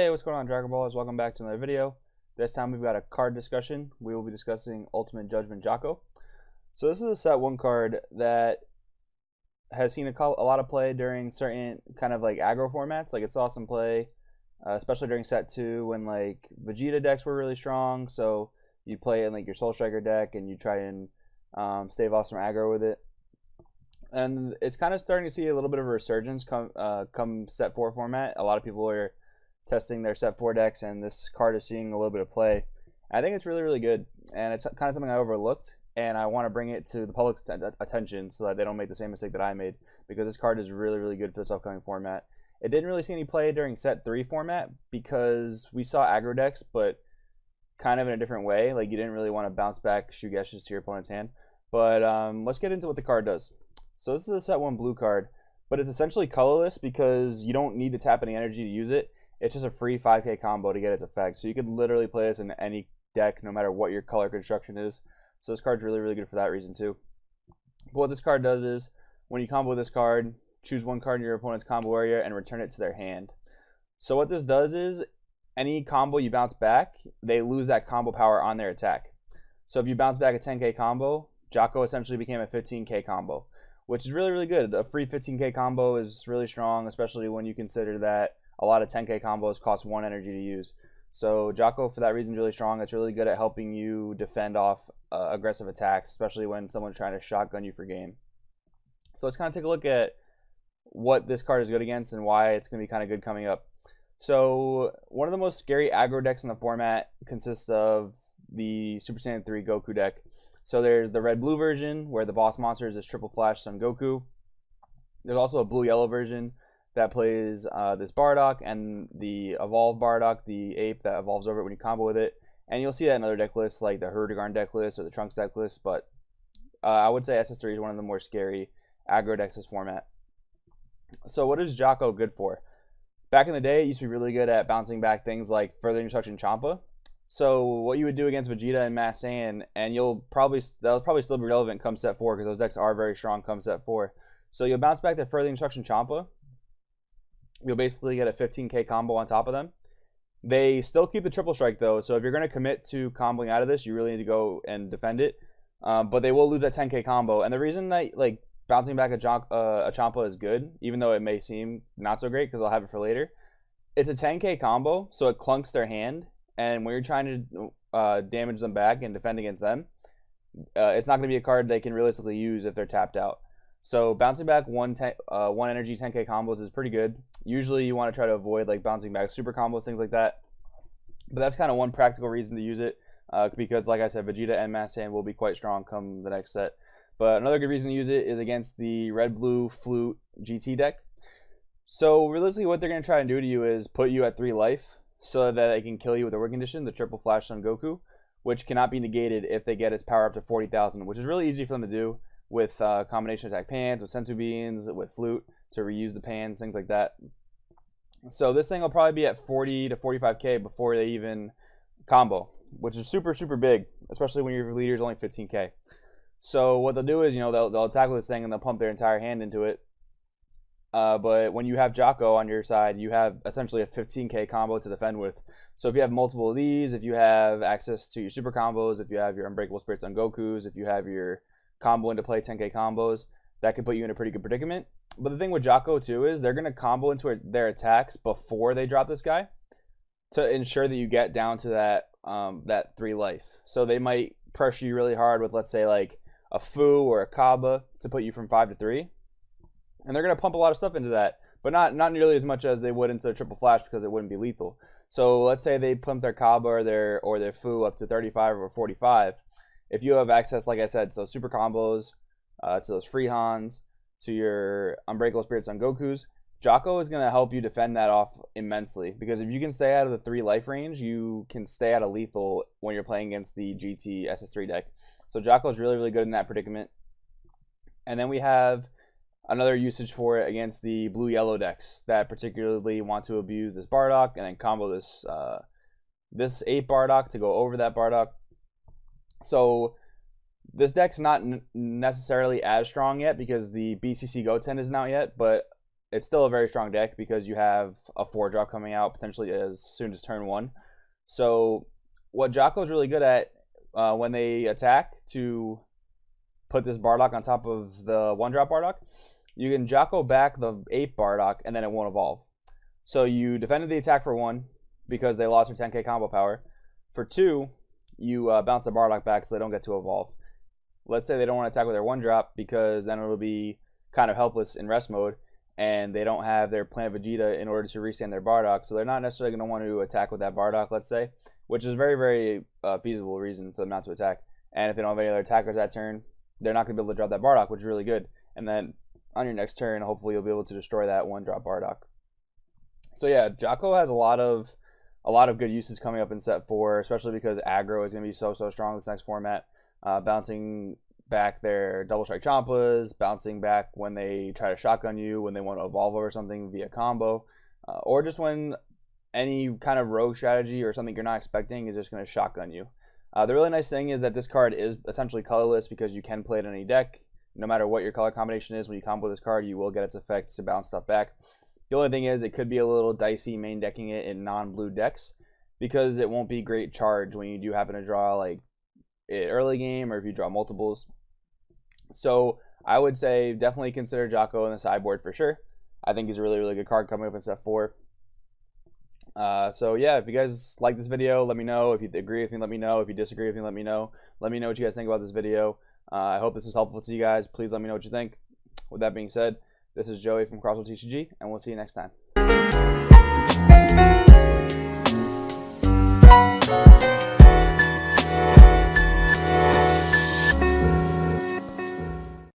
Hey, what's going on, Dragon Ballers? Welcome back to another video. This time we've got a card discussion. We will be discussing Ultimate Judgment Jaco. So this is a set 1 card that has seen a lot of play during certain kind of like aggro formats. Like it saw some play, especially during set 2 when like Vegeta decks were really strong. So you play it in like your Soul Striker deck and you try and stave off some aggro with it. And it's kind of starting to see a little bit of a resurgence come set 4 format. A lot of people are testing their set 4 decks, and this card is seeing a little bit of play. I think it's really, really good, and it's kind of something I overlooked, and I want to bring it to the public's attention so that they don't make the same mistake that I made, because this card is really, really good for this upcoming format. It didn't really see any play during set 3 format because we saw aggro decks, but kind of in a different way. Like, you didn't really want to bounce back Shugeshes to your opponent's hand. But let's get into what the card does. So this is a set 1 blue card, but it's essentially colorless because you don't need to tap any energy to use it. It's just a free 5k combo to get its effect. So you could literally play this in any deck, no matter what your color construction is. So this card's really, really good for that reason too. But what this card does is, when you combo this card, choose one card in your opponent's combo area and return it to their hand. So what this does is, any combo you bounce back, they lose that combo power on their attack. So if you bounce back a 10k combo, Jaco essentially became a 15k combo, which is really, really good. A free 15k combo is really strong, especially when you consider that a lot of 10k combos cost 1 energy to use. So Jaco, for that reason, is really strong. It's really good at helping you defend off aggressive attacks, especially when someone's trying to shotgun you for game. So let's kind of take a look at what this card is good against and why it's going to be kind of good coming up. So one of the most scary aggro decks in the format consists of the Super Saiyan 3 Goku deck. So there's the red-blue version, where the boss monster is this triple flash Son Goku. There's also a blue-yellow version that plays this Bardock, and the evolved Bardock, the ape that evolves over it when you combo with it. And you'll see that in other deck lists, like the Hurdigarn deck list or the Trunks deck list. But I would say SS3 is one of the more scary aggro decks this format. So what is Jaco good for? Back in the day, it used to be really good at bouncing back things like Further Instruction Champa. So what you would do against Vegeta and Mass Saiyan, and that'll probably still be relevant come set 4, because those decks are very strong come set 4. So you'll bounce back to Further Instruction Champa. You'll basically get a 15k combo on top of them. They still keep the triple strike though, so if you're going to commit to comboing out of this, you really need to go and defend it. But they will lose that 10k combo, and the reason that like bouncing back a Champa is good, even though it may seem not so great because I'll have it for later, it's a 10k combo, so it clunks their hand, and when you're trying to damage them back and defend against them, it's not going to be a card they can realistically use if they're tapped out. So bouncing back one energy 10k combos is pretty good. Usually you want to try to avoid like bouncing back super combos, things like that. But that's kind of one practical reason to use it, because like I said, Vegeta and Mass Saiyan will be quite strong come the next set. But another good reason to use it is against the red-blue flute GT deck. So realistically what they're going to try and do to you is put you at 3 life so that they can kill you with a word condition, the triple flash Son Goku, which cannot be negated if they get its power up to 40,000, which is really easy for them to do with combination attack pans, with sensu beans, with flute to reuse the pans, things like that. So this thing will probably be at 40 to 45k before they even combo, which is super, super big, especially when your leader is only 15k. So what they'll do is, they'll attack with this thing and they'll pump their entire hand into it. But when you have Jaco on your side, you have essentially a 15k combo to defend with. So if you have multiple of these, if you have access to your super combos, if you have your Unbreakable Spirits on Gokus, if you have your combo into play 10k combos, that can put you in a pretty good predicament. But the thing with Jaco too is they're going to combo into their attacks before they drop this guy to ensure that you get down to that 3 life. So they might pressure you really hard with, let's say, like a Fu or a Kaba to put you from 5 to 3. And they're going to pump a lot of stuff into that, but not nearly as much as they would into a triple flash, because it wouldn't be lethal. So let's say they pump their Kaba or their Fu up to 35 or 45. If you have access, like I said, to those super combos, to those free Hans, to your Unbreakable Spirits on Gokus, Jaco is going to help you defend that off immensely. Because if you can stay out of the 3 life range, you can stay out of lethal when you're playing against the GT SS3 deck. So Jaco is really, really good in that predicament. And then we have another usage for it against the blue-yellow decks that particularly want to abuse this Bardock and then combo this ape Bardock to go over that Bardock. So this deck's not necessarily as strong yet because the BCC Goten isn't out yet, but it's still a very strong deck because you have a 4-drop coming out potentially as soon as turn 1. So what Jaco is really good at when they attack to put this Bardock on top of the 1-drop Bardock, you can Jaco back the 8 Bardock and then it won't evolve. So you defended the attack for 1 because they lost their 10k combo power. For 2, you bounce the Bardock back so they don't get to evolve. Let's say they don't want to attack with their 1-drop because then it'll be kind of helpless in rest mode and they don't have their Planet Vegeta in order to restand their Bardock, so they're not necessarily going to want to attack with that Bardock, let's say, which is a very, very feasible reason for them not to attack. And if they don't have any other attackers that turn, they're not going to be able to drop that Bardock, which is really good. And then on your next turn, hopefully you'll be able to destroy that 1-drop Bardock. So yeah, Jaco has a lot of good uses coming up in set 4, especially because aggro is going to be so strong this next format. Bouncing back their double strike Champas, bouncing back when they try to shotgun you, when they want to evolve over something via combo, or just when any kind of rogue strategy or something you're not expecting is just going to shotgun you. The really nice thing is that this card is essentially colorless because you can play it in any deck. No matter what your color combination is, when you combo this card, you will get its effects to bounce stuff back. The only thing is it could be a little dicey main decking it in non-blue decks because it won't be great charge when you do happen to draw like it early game or if you draw multiples. So I would say definitely consider Jaco in the sideboard for sure. I think he's a really good card coming up in set 4. So yeah, if you guys like this video, let me know. If you agree with me, let me know. If you disagree with me, let me know. Let me know what you guys think about this video. I hope this was helpful to you guys. Please let me know what you think. With that being said, this is Joey from Crossroads TCG, and we'll see you next time.